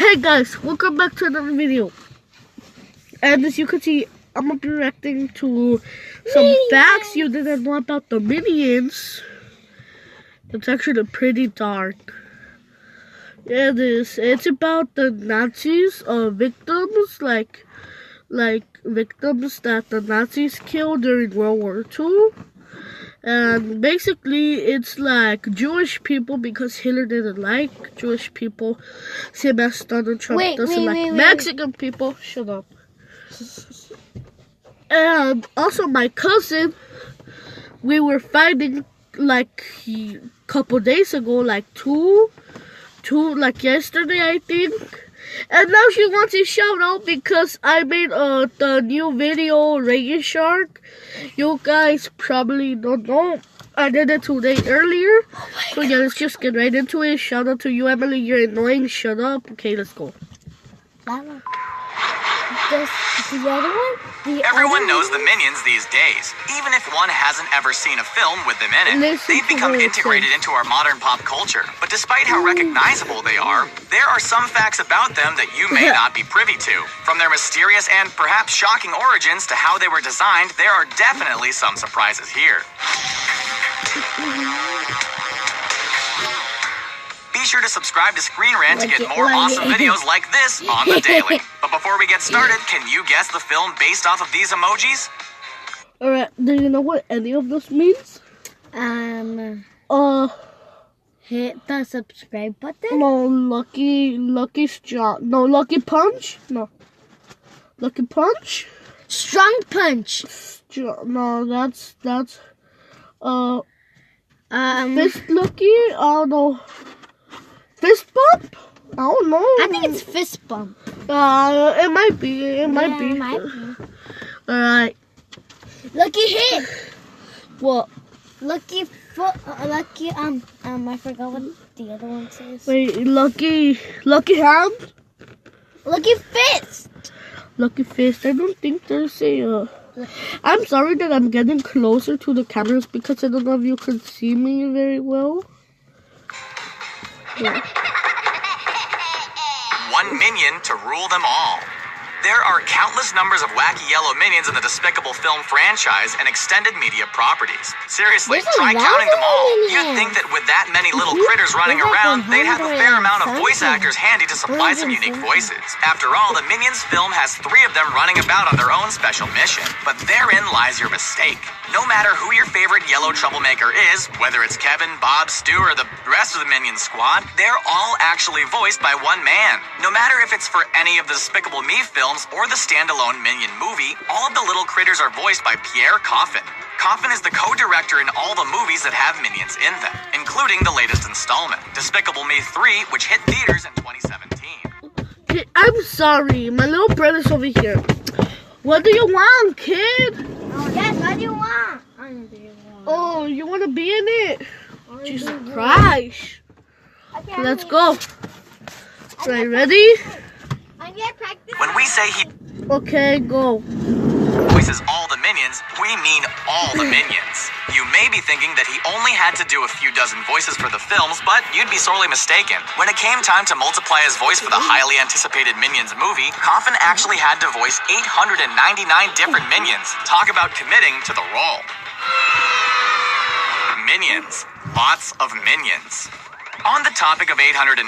Hey guys, welcome back to another video. And as you can see, I'm gonna be reacting to some facts you didn't know about the Minions. It's actually pretty dark. Yeah, it is. It's about the Nazis, victims, like victims that the Nazis killed during World War II. And basically, it's like Jewish people, because Hitler didn't like Jewish people, same as Donald Trump doesn't like Mexican people. Shut up. And also, my cousin, we were fighting like a couple days ago, like yesterday, I think. And now she wants a shout out because I made the new video, Reagan Shark. You guys probably don't know. I did it 2 days earlier. So yeah, let's just get right into it. Shout out to you, Emily. You're annoying. Shut up. Okay, let's go. Everyone knows the Minions these days. Even if one hasn't ever seen a film with them in it, they've become integrated into our modern pop culture. But despite how recognizable they are, there are some facts about them that you may not be privy to. From their mysterious and perhaps shocking origins to how they were designed, there are definitely some surprises here. Be sure to subscribe to Screen Rant to get more awesome videos like this on the daily. But before we get started, can you guess the film based off of these emojis? Alright, do you know what any of this means? Hit the subscribe button. No, Lucky Punch? No. Lucky Punch? Strong punch. No, that's Fist Lucky? I don't know. Fist bump? I don't know. I think it's fist bump. It might be. It might be. Alright. Lucky hit. What? Lucky foot. Lucky I forgot what the other one says. Wait, lucky hand? Lucky fist. Lucky fist. I don't think there's a. I'm sorry that I'm getting closer to the cameras because I don't know if you can see me very well. Yeah. One minion to rule them all. There are countless numbers of wacky yellow minions in the Despicable film franchise and extended media properties. Seriously, try counting them all. You'd think that with that many little critters running around, they'd have a fair amount of voice actors handy to supply some unique voices. After all, the Minions film has 3 of them running about on their own special mission. But therein lies your mistake. No matter who your favorite yellow troublemaker is, whether it's Kevin, Bob, Stu, or the rest of the Minion squad, they're all actually voiced by one man. No matter if it's for any of the Despicable Me films or the standalone Minion movie, all of the little critters are voiced by Pierre Coffin. Coffin is the co-director in all the movies that have Minions in them, including the latest installment, Despicable Me 3, which hit theaters in 2017. Okay, I'm sorry, my little brother's over here. What do you want, kid? Yes, what do you want? Oh, you want to be in it? Jesus Christ. Okay, let's go. Right, ready? When we say he Okay, go. voices all the Minions, we mean all the Minions. You may be thinking that he only had to do a few dozen voices for the films, but you'd be sorely mistaken. When it came time to multiply his voice for the highly anticipated Minions movie, Coffin actually had to voice 899 different Minions. Talk about committing to the role. Minions. Lots of Minions. On the topic of 899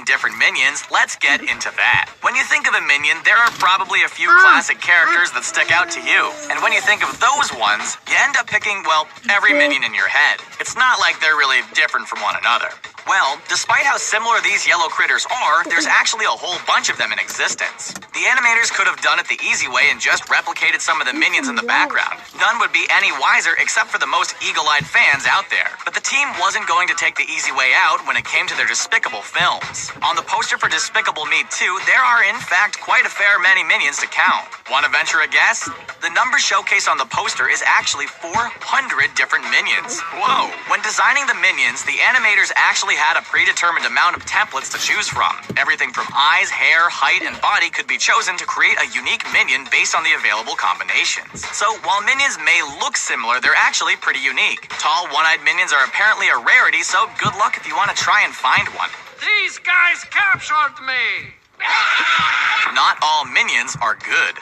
different Minions, let's get into that. When you think of a Minion, there are probably a few classic characters that stick out to you. And when you think of those ones, you end up picking, well, every Minion in your head. It's not like they're really different from one another. Well, despite how similar these yellow critters are, there's actually a whole bunch of them in existence. The animators could have done it the easy way and just replicated some of the Minions in the background. None would be any wiser except for the most eagle-eyed fans out there. But the team wasn't going to take the easy way out when it came to their Despicable films. On the poster for Despicable Me 2, there are in fact quite a fair many Minions to count. Want to venture a guess? The number showcased on the poster is actually 400 different Minions. Whoa! When designing the Minions, the animators actually had a predetermined amount of templates to choose from. Everything from eyes, hair, height, and body could be chosen to create a unique Minion based on the available combinations. So while Minions may look similar, they're actually pretty unique. Tall, one-eyed Minions are apparently a rarity, so good luck if you want to try and find one. These guys captured me! Not all minions are good.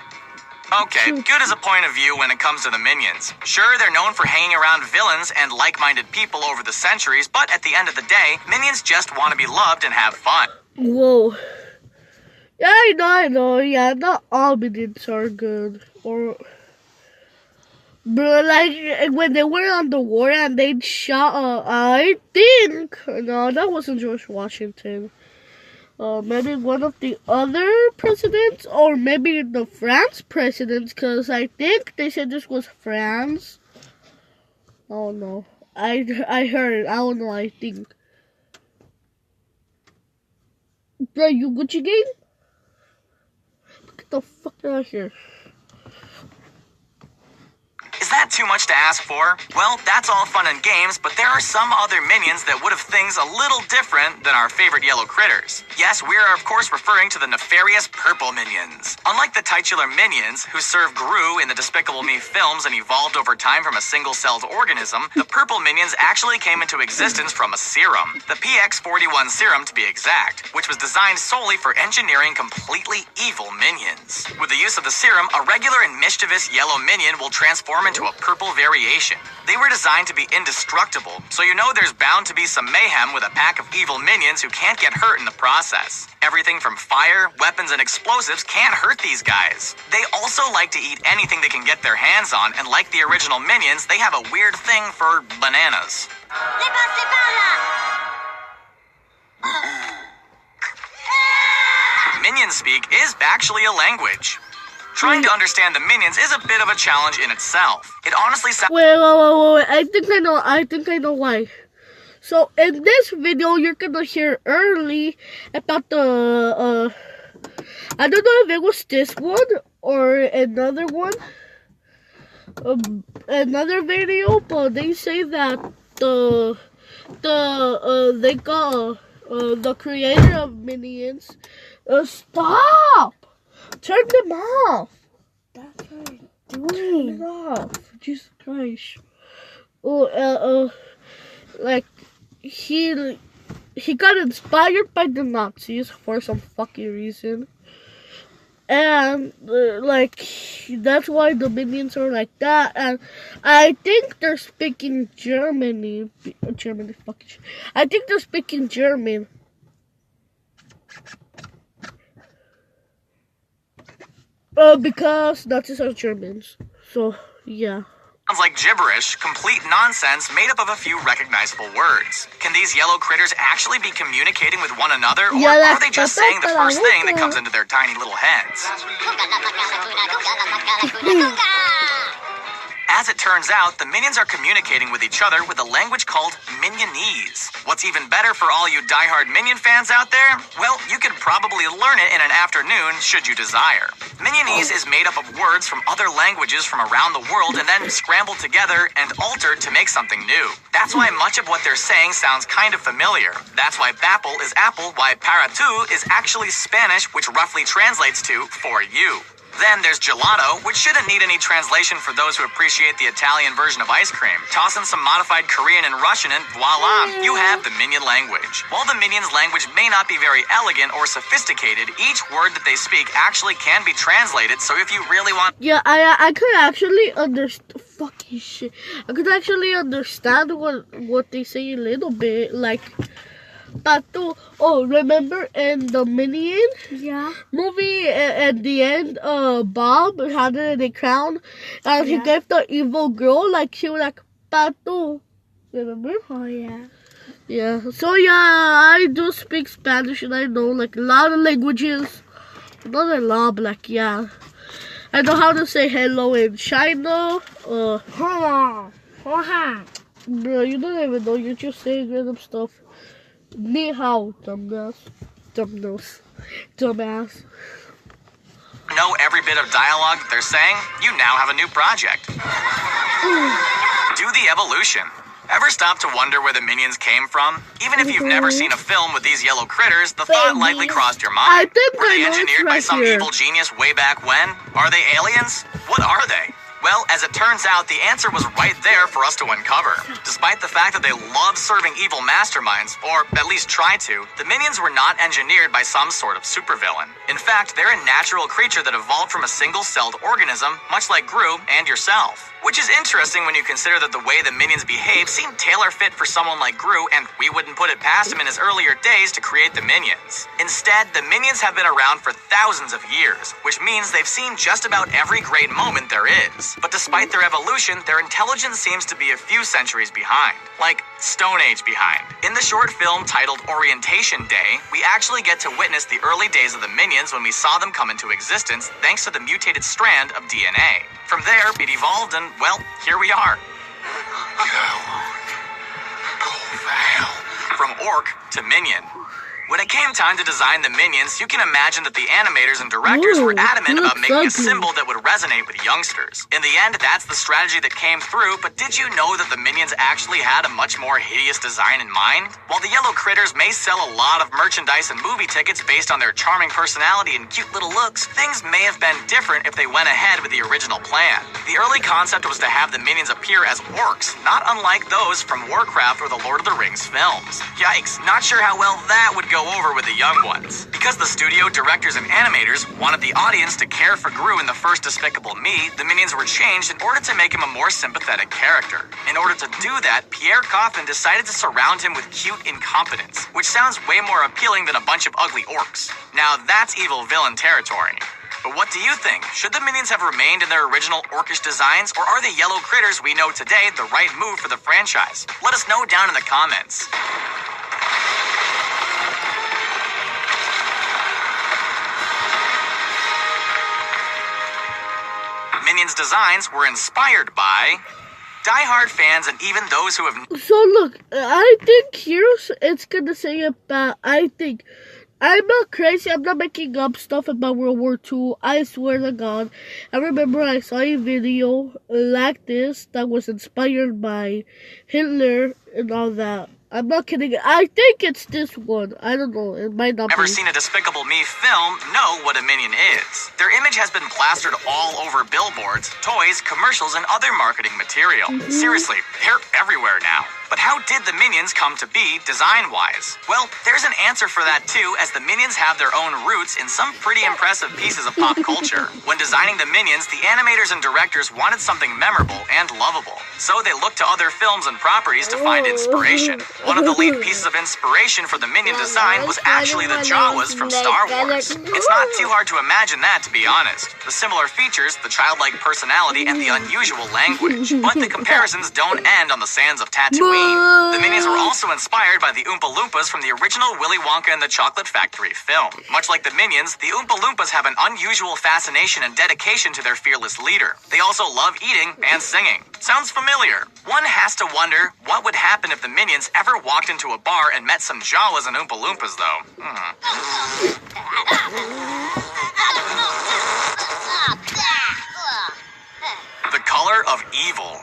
Okay, good is a point of view when it comes to the minions. Sure, they're known for hanging around villains and like-minded people over the centuries, but at the end of the day, minions just want to be loved and have fun. Whoa. Yeah, I know. Yeah, not all minions are good. Or, but like when they were on the war and they shot, I think no, that wasn't George Washington. Maybe one of the other presidents, or maybe the France presidents, because I think they said this was France. Oh no, I heard. I don't know. I think. Bro, you Gucci gang? Get the fuck out of here. Is that too much to ask for? Well, that's all fun and games, but there are some other minions that would have things a little different than our favorite yellow critters. Yes, we are of course referring to the nefarious purple minions. Unlike the titular minions, who served Gru in the Despicable Me films and evolved over time from a single-celled organism, the purple minions actually came into existence from a serum. The PX-41 serum, to be exact, which was designed solely for engineering completely evil minions. With the use of the serum, a regular and mischievous yellow minion will transform into a purple variation. They were designed to be indestructible, so you know there's bound to be some mayhem with a pack of evil minions who can't get hurt in the process. Everything from fire, weapons, and explosives can't hurt these guys. They also like to eat anything they can get their hands on, and like the original minions, they have a weird thing for bananas. Minion speak is actually a language. Trying to understand the minions is a bit of a challenge in itself. It honestly sounds... Wait. I think I know why. So, in this video, you're gonna hear early about the, I don't know if it was this one or another one. Another video, but they say that the creator of Minions, stop! Turn them off! That's what I'm Turn doing. it off. Jesus Christ. Oh, like, he got inspired by the Nazis for some fucking reason. And, like, that's why the minions are like that. And I think they're speaking Germany. Fucking shit. I think they're speaking German. Because Nazis are Germans. So, yeah. Sounds like gibberish, complete nonsense made up of a few recognizable words. Can these yellow critters actually be communicating with one another, or are they just saying the first thing that comes into their tiny little heads? As it turns out, the minions are communicating with each other with a language called Minionese. What's even better for all you diehard Minion fans out there? Well, you could probably learn it in an afternoon should you desire. Minionese is made up of words from other languages from around the world and then scrambled together and altered to make something new. That's why much of what they're saying sounds kind of familiar. That's why Bapple is apple, why para tu is actually Spanish, which roughly translates to for you. Then there's gelato, which shouldn't need any translation for those who appreciate the Italian version of ice cream. Toss in some modified Korean and Russian and voila, you have the Minion language. While the Minions language may not be very elegant or sophisticated, each word that they speak actually can be translated, so if you really want... Yeah, I could actually understand. Fucking shit. I could actually understand what they say a little bit. Like, Pato. Oh, remember in the Minion movie at the end, Bob had it in a crown, and he gave the evil girl, like, she was like, Pato. Remember? Oh, yeah. Yeah. So, yeah, I do speak Spanish, and I know, like, a lot of languages. Not a lot, but, like, yeah. I know how to say hello in China. Hola. Hola. Bro, you don't even know. You're just saying random stuff. Ni hao, dumbass. Dumbass. know every bit of dialogue that they're saying, you now have a new project. Do the evolution. Ever stop to wonder where the minions came from? Even if you've never seen a film with these yellow critters, the thought likely crossed your mind. I think Were they I know it's engineered by right some here. evil genius way back when? Are they aliens? What are they? Well, as it turns out, the answer was right there for us to uncover. Despite the fact that they love serving evil masterminds, or at least try to, the minions were not engineered by some sort of supervillain. In fact, they're a natural creature that evolved from a single-celled organism, much like Gru and yourself. Which is interesting when you consider that the way the minions behave seemed tailor-fit for someone like Gru, and we wouldn't put it past him in his earlier days to create the minions. Instead, the minions have been around for thousands of years, which means they've seen just about every great moment there is. But despite their evolution, their intelligence seems to be a few centuries behind. Like, Stone Age behind. In the short film titled Orientation Day, we actually get to witness the early days of the minions when we saw them come into existence thanks to the mutated strand of DNA. From there, it evolved and, well, here we are. From orc to minion. When it came time to design the minions, you can imagine that the animators and directors were adamant about making a symbol that would resonate with youngsters. In the end, that's the strategy that came through, but did you know that the minions actually had a much more hideous design in mind? While the yellow critters may sell a lot of merchandise and movie tickets based on their charming personality and cute little looks, things may have been different if they went ahead with the original plan. The early concept was to have the minions appear as orcs, not unlike those from Warcraft or the Lord of the Rings films. Yikes, not sure how well that would go over with the young ones. Because the studio, directors, and animators wanted the audience to care for Gru in the first Despicable Me, the minions were changed in order to make him a more sympathetic character. In order to do that, Pierre Coffin decided to surround him with cute incompetence, which sounds way more appealing than a bunch of ugly orcs. Now that's evil villain territory. But what do you think? Should the minions have remained in their original orcish designs, or are the yellow critters we know today the right move for the franchise? Let us know down in the comments. Minions designs were inspired by die-hard fans and even those who have... So look, I think here's it's gonna say about, I think, I'm not crazy, I'm not making up stuff about World War II, I swear to God. I remember I saw a video like this that was inspired by Hitler and all that. I'm not kidding. I think it's this one. I don't know. It might not Ever be. seen a Despicable Me film know what a minion is. Their image has been plastered all over billboards, toys, commercials, and other marketing material. Seriously, they're everywhere now. But how did the minions come to be design-wise? Well, there's an answer for that too, as the minions have their own roots in some pretty impressive pieces of pop culture. When designing the minions, the animators and directors wanted something memorable and lovable. So they looked to other films and properties to find inspiration. One of the lead pieces of inspiration for the minion design was actually the Jawas from Star Wars. It's not too hard to imagine that, to be honest. The similar features, the childlike personality, and the unusual language. But the comparisons don't end on the sands of Tatooine. The minions were also inspired by the Oompa Loompas from the original Willy Wonka and the Chocolate Factory film. Much like the minions, the Oompa Loompas have an unusual fascination and dedication to their fearless leader. They also love eating and singing. Sounds familiar. One has to wonder what would happen if the minions ever walked into a bar and met some Jawas and Oompa Loompas, though. The color of evil.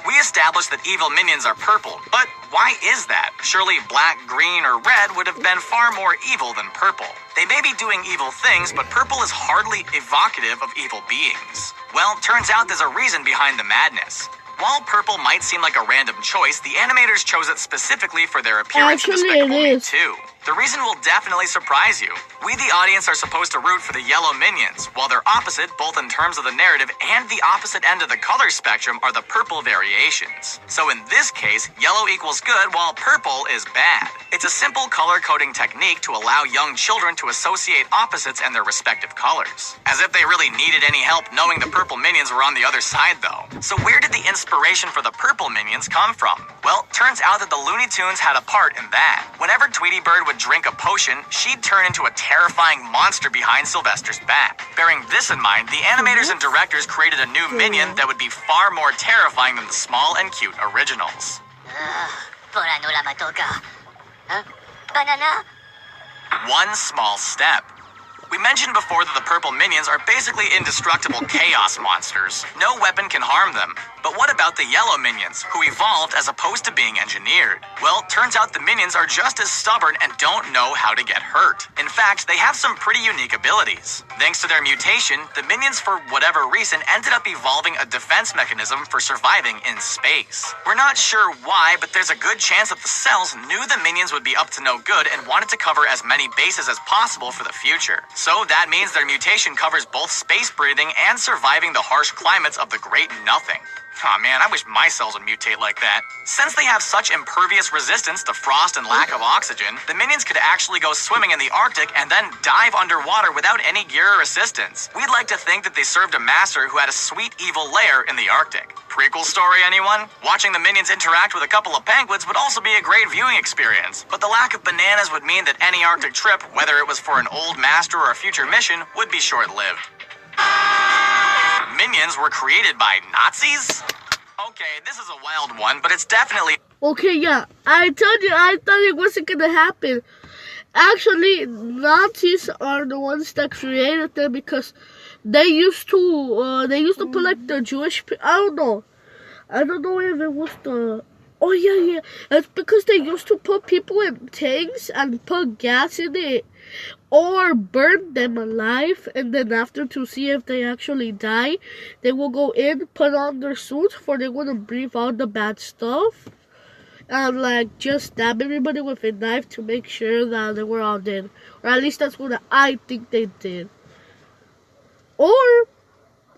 We established that evil minions are purple, but why is that? Surely black, green, or red would have been far more evil than purple. They may be doing evil things, but purple is hardly evocative of evil beings. Well, turns out there's a reason behind the madness. While purple might seem like a random choice, the animators chose it specifically for their appearance in Despicable Me 2. The reason will definitely surprise you. We, the audience, are supposed to root for the yellow minions, while they're opposite both in terms of the narrative and the opposite end of the color spectrum are the purple variations. So in this case, yellow equals good while purple is bad. It's a simple color coding technique to allow young children to associate opposites and their respective colors. As if they really needed any help knowing the purple minions were on the other side, though. So where did the inspiration for the purple minions come from? Well, turns out that the Looney Tunes had a part in that. Whenever Tweety Bird would drink a potion, she'd turn into a terrifying monster behind Sylvester's back. Bearing this in mind, the animators and directors created a new minion that would be far more terrifying than the small and cute originals. Banana? One small step. We mentioned before that the purple minions are basically indestructible chaos monsters. No weapon can harm them. But what about the yellow minions, who evolved as opposed to being engineered? Well, turns out the minions are just as stubborn and don't know how to get hurt. In fact, they have some pretty unique abilities. Thanks to their mutation, the minions, for whatever reason, ended up evolving a defense mechanism for surviving in space. We're not sure why, but there's a good chance that the cells knew the minions would be up to no good and wanted to cover as many bases as possible for the future. So that means their mutation covers both space breathing and surviving the harsh climates of the Great Nothing. Aw man, I wish my cells would mutate like that. Since they have such impervious resistance to frost and lack of oxygen, the minions could actually go swimming in the Arctic and then dive underwater without any gear or assistance. We'd like to think that they served a master who had a sweet evil lair in the Arctic. Prequel story, anyone? Watching the minions interact with a couple of penguins would also be a great viewing experience, but the lack of bananas would mean that any Arctic trip, whether it was for an old master or a future mission, would be short-lived. Minions were created by Nazis? Okay, this is a wild one, but it's definitely... Okay, yeah, I told you, I thought it wasn't gonna happen. Actually, Nazis are the ones that created them because they used to put like the Jewish, I don't know if it was the, oh yeah, it's because they used to put people in tanks and put gas in it, or burn them alive, and then after, to see if they actually die, they will go in, put on their suits, for they want to breathe out the bad stuff, and like just stab everybody with a knife to make sure that they were all dead. Or at least that's what I think they did. Or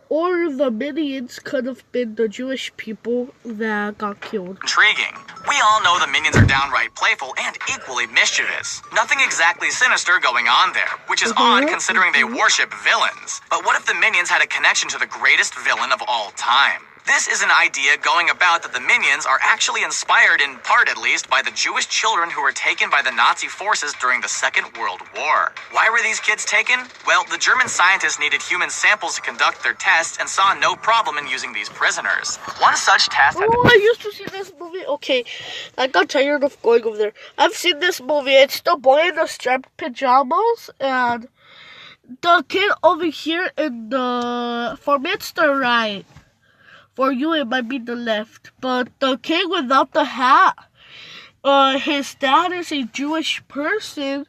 the minions could have been the Jewish people that got killed. Intriguing. We all know the minions are downright playful and equally mischievous. Nothing exactly sinister going on there, which is odd considering they worship villains. But what if the minions had a connection to the greatest villain of all time? This is an idea going about that the minions are actually inspired, in part at least, by the Jewish children who were taken by the Nazi forces during the Second World War. Why were these kids taken? Well, the German scientists needed human samples to conduct their tests and saw no problem in using these prisoners. One such test had I used to see this movie. Okay, I got tired of going over there. I've seen this movie. It's the boy in the striped pajamas, and the kid over here in the, for me it's the right. For you, it might be the left. But the kid without the hat, his dad is a Jewish person,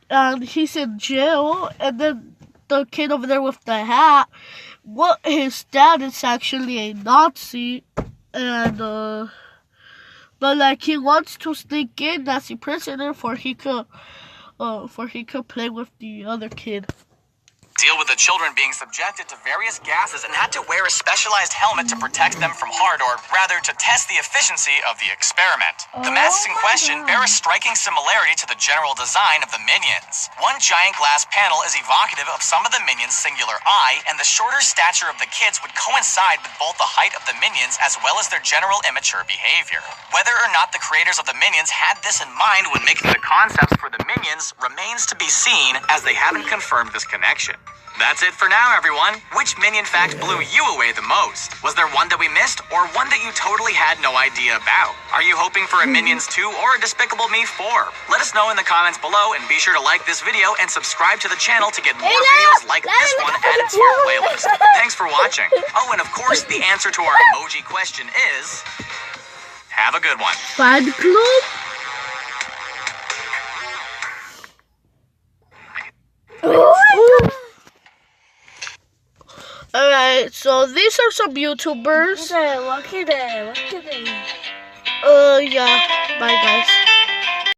and he's in jail. And then the kid over there with the hat, his dad is actually a Nazi, and but like he wants to sneak in Nazi prisoner for he could play with the other kid. Deal with the children being subjected to various gases and had to wear a specialized helmet to protect them from hard, or rather to test the efficiency of the experiment. The masks in question bear a striking similarity to the general design of the minions. One giant glass panel is evocative of some of the minions' singular eye, and the shorter stature of the kids would coincide with both the height of the minions as well as their general immature behavior. Whether or not the creators of the minions had this in mind when making the concepts for the minions remains to be seen, as they haven't confirmed this connection. That's it for now, everyone. Which minion fact blew you away the most? Was there one that we missed, or one that you totally had no idea about? Are you hoping for a Minions 2 or a Despicable Me 4? Let us know in the comments below, and be sure to like this video and subscribe to the channel to get more videos like this one added to your playlist. Thanks for watching. Oh, and of course, the answer to our emoji question is... have a good one. Fan club? Alright, so these are some YouTubers. Look at it. Yeah, bye guys.